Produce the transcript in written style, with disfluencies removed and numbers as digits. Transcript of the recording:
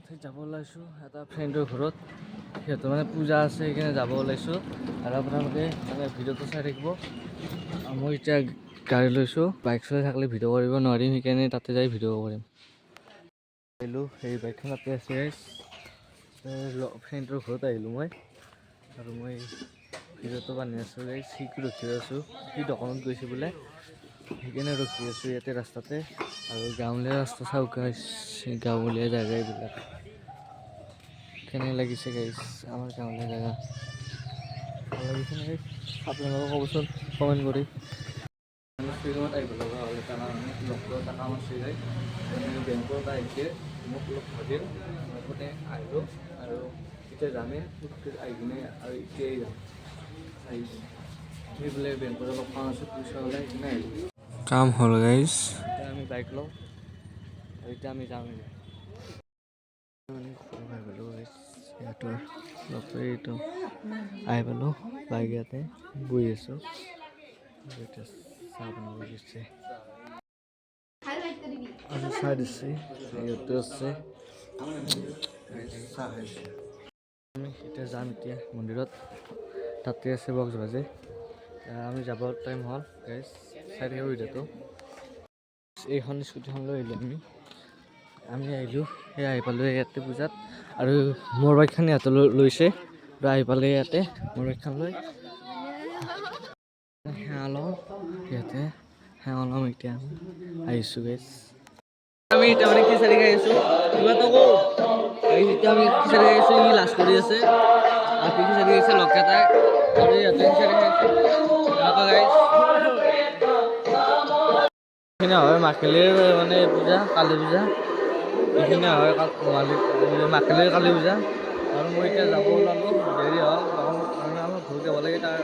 যাব ওলাইছোঁ এটা ফ্ৰেণ্ডৰ ঘৰত সিহঁতৰ মানে পূজা আছে সেইকাৰণে যাব ওলাইছোঁ আৰু আপোনালোকে মানে ভিডিঅ'টো চাই থাকিব। মই এতিয়া গাড়ী লৈছোঁ, বাইক চলাই থাকিলে ভিডিঅ' কৰিব নোৱাৰিম সেইকাৰণে তাতে যাই ভিডিঅ' কৰিম। আহিলোঁ সেই বাইকখন তাতে আছে ফ্ৰেণ্ডৰ ঘৰত আহিলোঁ মই আৰু মই ভিডিঅ'টো বান্ধি আছোঁ সিটো ৰখি আছোঁ, সি দোকানত গৈছে বোলে সেইকাৰণে ৰখি আছোঁ ইয়াতে ৰাস্তাতে। আৰু গাঁৱলীয়া ৰাস্তা চাওক গাইছ, গাঁৱলীয়া জেগা এইবিলাক কেনে লাগিছে গাইছ আমাৰ গাঁৱলীয়া জেগা ভাল লাগিছে নে গাইছ আপোনালোকে ক'বচোন কমেণ্ট কৰি। শ্বিলঙত আহিব লগা হ'লে লগৰ কাম আছে বেংকত আহিছে মোক লগ ধৰিল লগতে আহিলোঁ আৰু এতিয়া যামেই আহি কিনে আৰু এতিয়াই যাম সেই বোলে বেংকত অলপ কাম আছে পইচা ওলাই কিনে আহিলোঁ। কাম হ'ল গাইছ, এতিয়া আমি বাইক লওঁ আৰু এতিয়া আমি যাম সিহঁতৰ এইটো আহি পালোঁ বাইক ইয়াতে বহি আছোঁ চাহ বনাব দিছে আৰু চাহ দিছে সিহঁতে আছে চাহ খাইছে। আমি এতিয়া যাম এতিয়া মন্দিৰত, তাতে আছে বক্স বাজে আমি যাব টাইম হ'ল গাইজ চাই থাকিব ভিডিঅ'টো। এইখন স্কুটিখন লৈ আহিলোঁ আমি আহিলোঁ সেই আহি পালোঁ ইয়াতে পূজাত আৰু মোৰ বাইকখন ইয়াতে লৈছে আৰু আহি পালে ইয়াতে মোৰ বাইকখন লৈ সেৱা লওঁ ইয়াতে সেৱা লওঁ। এতিয়া আহিছোঁ গাইজ, আমি এতিয়া মানে খিচাৰি খাই আছোঁ কিবাটো কওঁ এতিয়া আমি খিচাৰি খাই আছোঁ। ই লাজ কৰি আছে আৰু খিচাৰি খাইছে লগকেইটাই আৰু ইয়াতে খিচাৰি খাইছে এনেকুৱা গাইজ। এইখিনি হয় মাখিলিৰ মানে পূজা কালী পূজা, এইখিনি হয় মাখিলিৰ কালী পূজা আৰু মই এতিয়া যাব ওলালোঁ দেৰি হ'ল আমাৰ ঘৰত যাব লাগে তাৰ